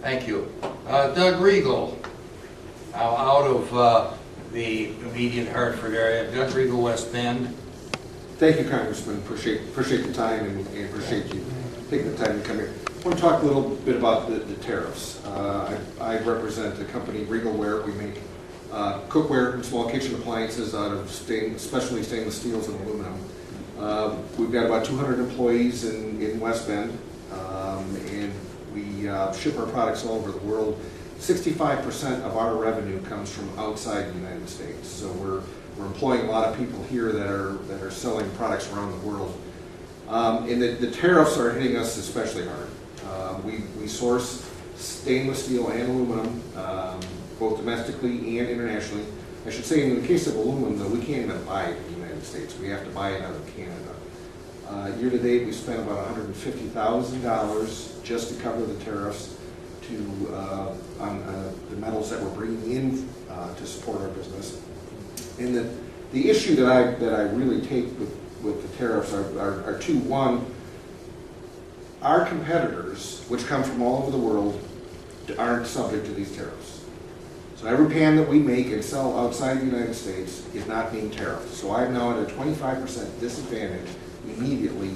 Thank you. Doug Riegle, out of the immediate Hartford area. Doug Riegle, West Bend. Thank you, Congressman. Appreciate the time and appreciate you taking the time to come here. I want to talk a little bit about the tariffs. I represent a company, Riegle Ware. We make cookware and small kitchen appliances out of especially stainless steels and aluminum. We've got about 200 employees in West Bend, and we ship our products all over the world. 65% of our revenue comes from outside the United States. So we're employing a lot of people here that are selling products around the world. And the tariffs are hitting us especially hard. We source stainless steel and aluminum, both domestically and internationally. I should say in the case of aluminum, though, we can't even buy it in the United States. We have to buy it out of Canada. Year to date, we spent about $150,000 just to cover the tariffs on the metals that we're bringing in to support our business. And the issue that I really take with the tariffs are two. One, our competitors, which come from all over the world, aren't subject to these tariffs. So every pan that we make and sell outside the United States is not being tariffed. So I'm now at a 25% disadvantage immediately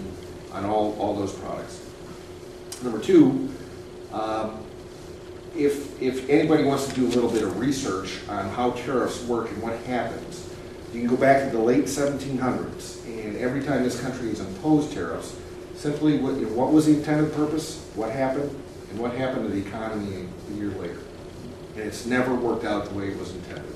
on all those products. Number two, if anybody wants to do a little bit of research on how tariffs work and what happens, you can go back to the late 1700s, and every time this country has imposed tariffs, simply what was the intended purpose, what happened, and what happened to the economy a year later. And it's never worked out the way it was intended.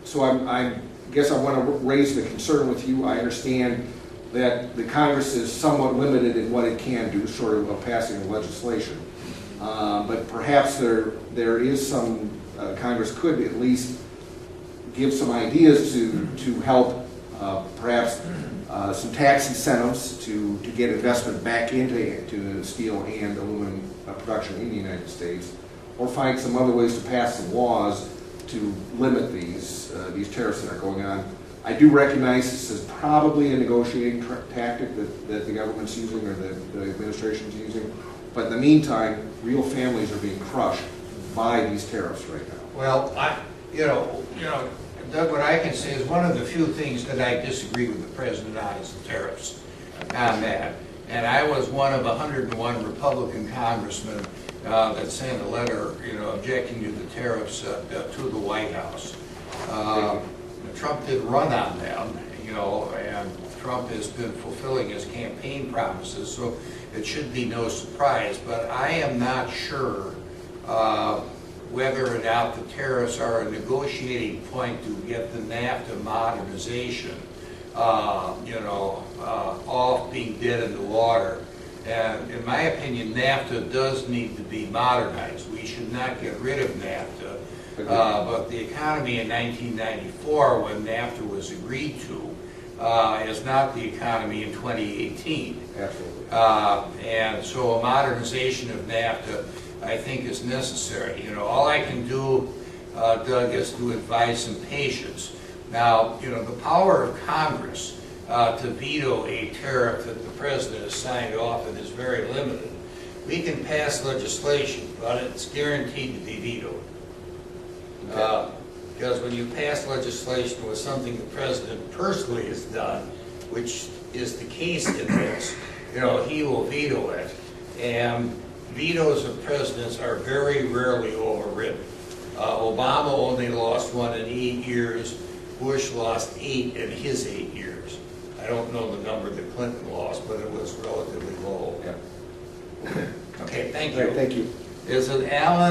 So I guess I want to raise the concern with you. I understand that the Congress is somewhat limited in what it can do, short of passing legislation. But perhaps there is some, Congress could at least give some ideas to help, perhaps some tax incentives to get investment back into steel and aluminum production in the United States, or find some other ways to pass some laws to limit these tariffs that are going on. I do recognize this is probably a negotiating tactic that the government's using or the administration's using, but in the meantime, real families are being crushed by these tariffs right now. Well, Doug, what I can say is one of the few things that I disagree with the president on is the tariffs on that. And I was one of 101 Republican congressmen that sent a letter, objecting to the tariffs to the White House. Trump did run on them, and Trump has been fulfilling his campaign promises, so it should be no surprise. But I am not sure whether or not the tariffs are a negotiating point to get the NAFTA modernization, off being dead in the water. And in my opinion, NAFTA does need to be modernized. We should not get rid of NAFTA. But the economy in 1994, when NAFTA was agreed to, is not the economy in 2018. Absolutely. And so a modernization of NAFTA, I think, is necessary. All I can do, Doug, is to advise some patience. Now, the power of Congress to veto a tariff that the president has signed off on is very limited. We can pass legislation, but it's guaranteed to be vetoed. Because when you pass legislation with something the president personally has done, which is the case in this, he will veto it. And vetoes of presidents are very rarely overridden. Obama only lost one in 8 years. Bush lost 8 in his 8 years. I don't know the number that Clinton lost, but it was relatively low. Yeah. Okay, thank you. Right, thank you. Is it Alan?